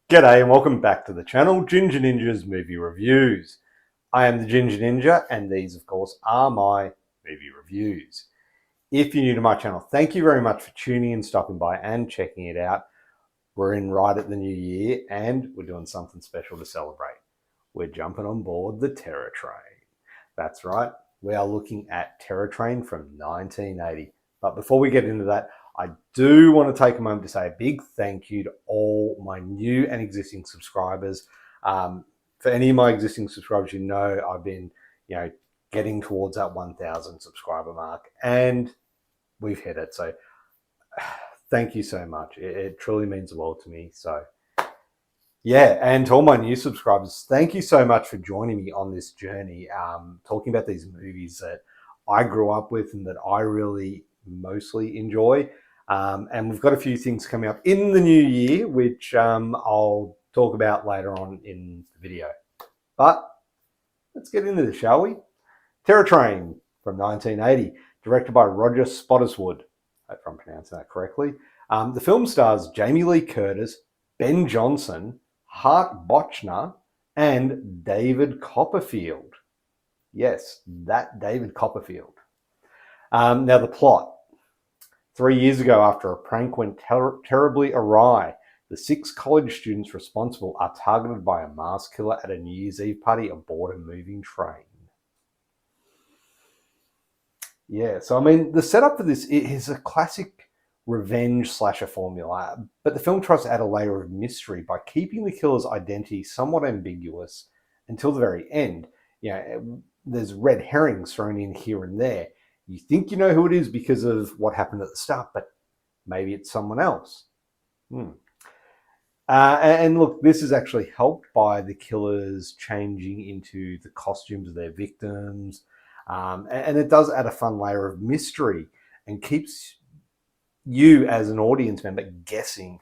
G'day and welcome back to the channel, Ginger Ninja's Movie Reviews. I am the Ginger Ninja and these of course are my movie reviews. If you're new to my channel, thank you very much for tuning in, stopping by and checking it out. We're in right at the new year and we're doing something special to celebrate. We're jumping on board the Terror Train. That's right, we are looking at Terror Train from 1980. But before we get into that, I do want to take a moment to say a big thank you to all my new and existing subscribers. For any of my existing subscribers, you know I've been, getting towards that 1,000 subscriber mark, and we've hit it. So thank you so much. It truly means the world to me. So yeah, and to all my new subscribers, thank you so much for joining me on this journey, talking about these movies that I grew up with and that I really mostly enjoy. And we've got a few things coming up in the new year, which I'll talk about later on in the video. But let's get into this, shall we? Terror Train from 1980, directed by Roger Spottiswoode, if I'm pronouncing that correctly. The film stars Jamie Lee Curtis, Ben Johnson, Hart Bochner, and David Copperfield. Yes, that David Copperfield. Now the plot. 3 years ago, after a prank went terribly awry, the 6 college students responsible are targeted by a mass killer at a New Year's Eve party aboard a moving train. Yeah, so I mean, the setup for this is a classic revenge slasher formula, but the film tries to add a layer of mystery by keeping the killer's identity somewhat ambiguous until the very end. There's red herrings thrown in here and there. You think you know who it is because of what happened at the start, but maybe it's someone else. And look, this is actually helped by the killers changing into the costumes of their victims. And it does add a fun layer of mystery and keeps you as an audience member guessing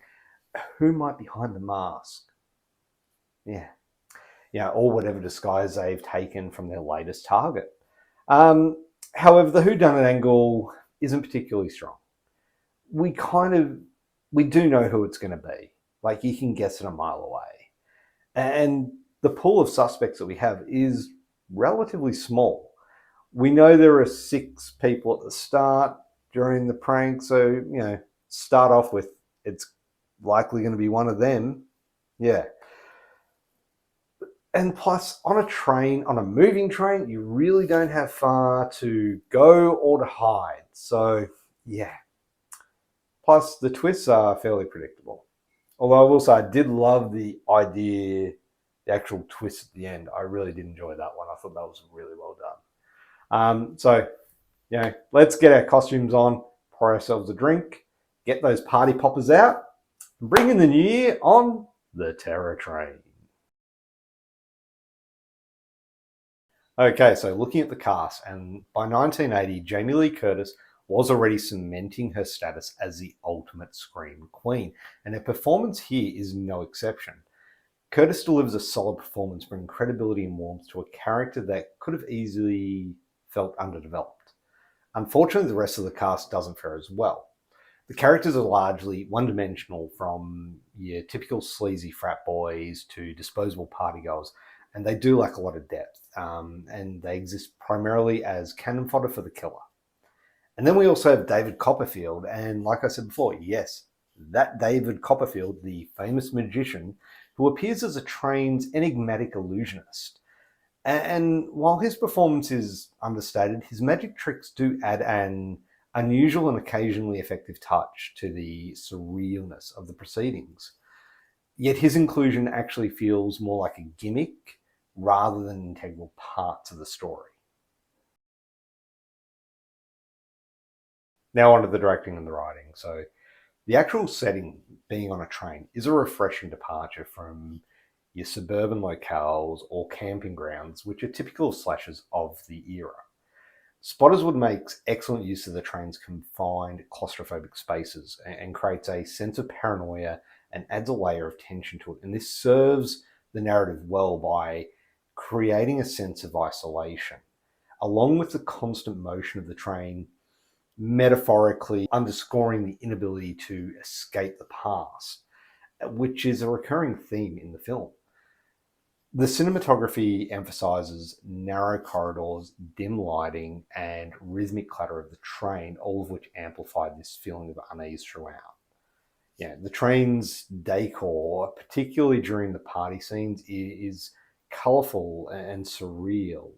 who might be behind the mask. Yeah, or whatever disguise they've taken from their latest target. However, the whodunit angle isn't particularly strong. We do know who it's going to be. Like, you can guess it a mile away. And the pool of suspects that we have is relatively small. We know there are 6 people at the start during the prank. So, start off with, it's likely going to be one of them. Yeah. And plus, on a train, on a moving train, you really don't have far to go or to hide. So, yeah. Plus, the twists are fairly predictable. Although I will say, I did love the idea, the actual twist at the end. I really did enjoy that one. I thought that was really well done. So, let's get our costumes on, pour ourselves a drink, get those party poppers out, and bring in the new year on the Terror Train. Okay, so looking at the cast, and by 1980, Jamie Lee Curtis was already cementing her status as the ultimate scream queen, and her performance here is no exception. Curtis delivers a solid performance, bringing credibility and warmth to a character that could have easily felt underdeveloped. Unfortunately, the rest of the cast doesn't fare as well. The characters are largely one-dimensional, from your typical sleazy frat boys to disposable partygoers, and they do lack a lot of depth, and they exist primarily as cannon fodder for the killer. And then we also have David Copperfield, and like I said before, yes, that David Copperfield, the famous magician, who appears as a train's enigmatic illusionist. And while his performance is understated, his magic tricks do add an unusual and occasionally effective touch to the surrealness of the proceedings. Yet his inclusion actually feels more like a gimmick rather than an integral part to the story. Now onto the directing and the writing. So the actual setting, being on a train, is a refreshing departure from your suburban locales or camping grounds, which are typical slashers of the era. Spottiswoode makes excellent use of the train's confined claustrophobic spaces and creates a sense of paranoia and adds a layer of tension to it. And this serves the narrative well by creating a sense of isolation, along with the constant motion of the train, metaphorically underscoring the inability to escape the past. which is a recurring theme in the film. The cinematography emphasizes narrow corridors, dim lighting, and rhythmic clatter of the train, all of which amplify this feeling of unease throughout. Yeah, the train's decor, particularly during the party scenes, is colorful and surreal.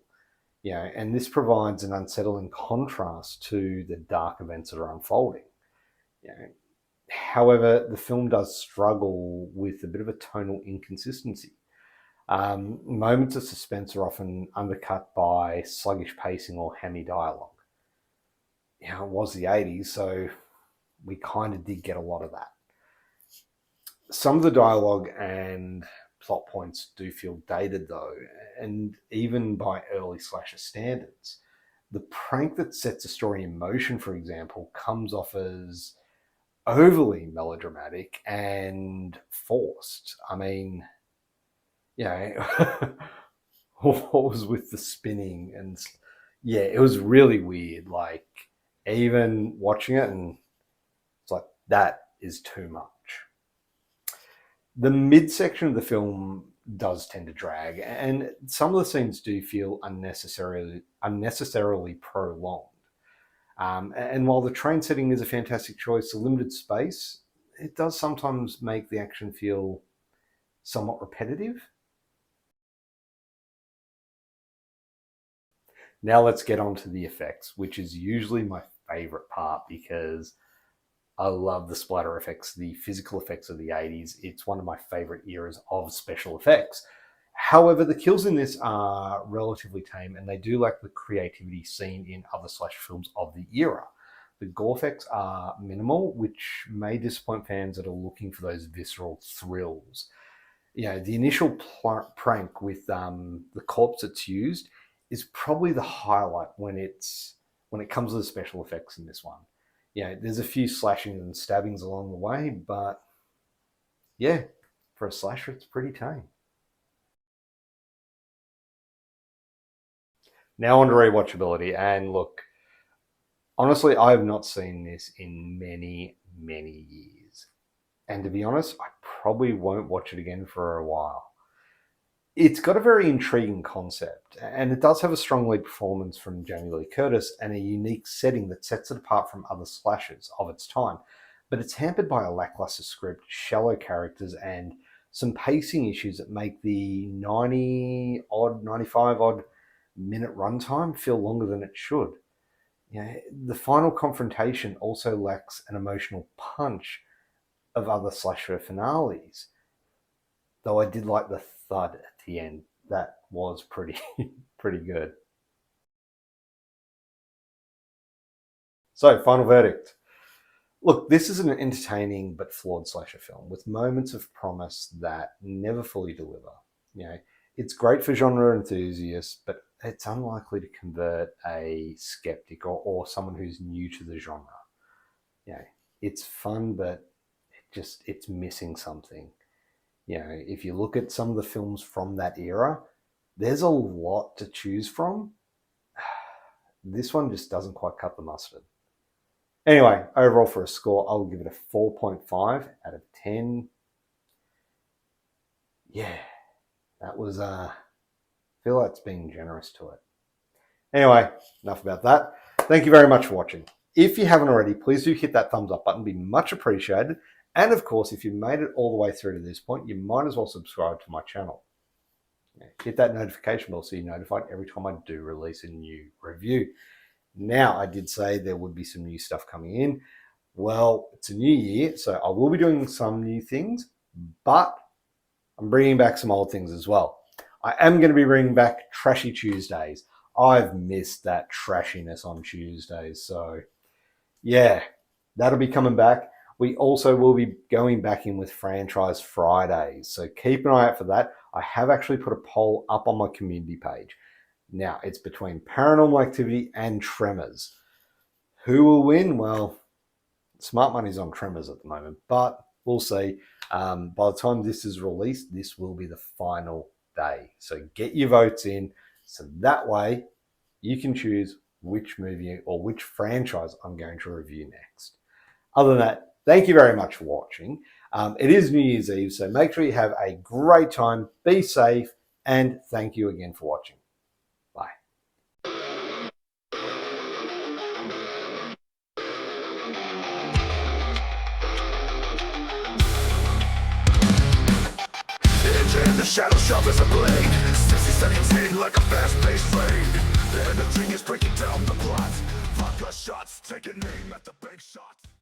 Yeah, and this provides an unsettling contrast to the dark events that are unfolding. Yeah. However, the film does struggle with a bit of a tonal inconsistency. Moments of suspense are often undercut by sluggish pacing or hammy dialogue. Yeah, it was the 80s, so we kind of did get a lot of that. Some of the dialogue and plot points do feel dated though, and even by early slasher standards. The prank that sets a story in motion, for example, comes off as overly melodramatic and forced. I mean, what was with the spinning? And yeah, it was really weird. Like, even watching it, and it's like, that is too much. The midsection of the film does tend to drag, and some of the scenes do feel unnecessarily prolonged. And while the train setting is a fantastic choice, the limited space, it does sometimes make the action feel somewhat repetitive. Now let's get on to the effects, which is usually my favorite part because I love the splatter effects, the physical effects of the 80s. It's one of my favorite eras of special effects. However, the kills in this are relatively tame and they do lack the creativity seen in other slasher films of the era. The gore effects are minimal, which may disappoint fans that are looking for those visceral thrills. The initial prank with the corpse that's used is probably the highlight when it comes to the special effects in this one. There's a few slashings and stabbings along the way, but yeah, for a slasher, it's pretty tame. Now on to rewatchability, and look, honestly, I have not seen this in many, many years. And to be honest, I probably won't watch it again for a while. It's got a very intriguing concept, and it does have a strong lead performance from jamieleecurtis and a unique setting that sets it apart from other slashers of its time. But it's hampered by a lackluster script, shallow characters, and some pacing issues that make the 95 odd minute runtime feel longer than it should. The final confrontation also lacks an emotional punch of other slasher finales. Though I did like the thud at the end. That was pretty pretty good. So, final verdict. Look, this is an entertaining but flawed slasher film with moments of promise that never fully deliver. It's great for genre enthusiasts, but it's unlikely to convert a skeptic or someone who's new to the genre. It's fun, but it's missing something. If you look at some of the films from that era, there's a lot to choose from. This one just doesn't quite cut the mustard. Anyway, overall for a score, I will give it a 4.5 out of 10. Yeah, that was, I feel like it's being generous to it. Anyway, enough about that. Thank you very much for watching. If you haven't already, please do hit that thumbs up button. It'd be much appreciated. And of course, if you made it all the way through to this point, you might as well subscribe to my channel. Hit that notification bell so you're notified every time I do release a new review. Now, I did say there would be some new stuff coming in. Well, it's a new year, so I will be doing some new things, but I'm bringing back some old things as well. I am going to be bringing back Trashy Tuesdays. I've missed that trashiness on Tuesdays, so yeah, that'll be coming back. We also will be going back in with Franchise Fridays, so keep an eye out for that. I have actually put a poll up on my community page. Now, it's between Paranormal Activity and Tremors. Who will win? Well, smart money's on Tremors at the moment, but we'll see. By the time this is released, this will be the final day. So get your votes in, so that way you can choose which movie or which franchise I'm going to review next. Other than that, thank you very much for watching. It is New Year's Eve, so make sure you have a great time, be safe, and thank you again for watching. Bye. In the shadow sharp as a blade, 60 seconds in like a fast-paced raid. The energy is breaking down the plot. Vodka shots, taking aim at the big shot.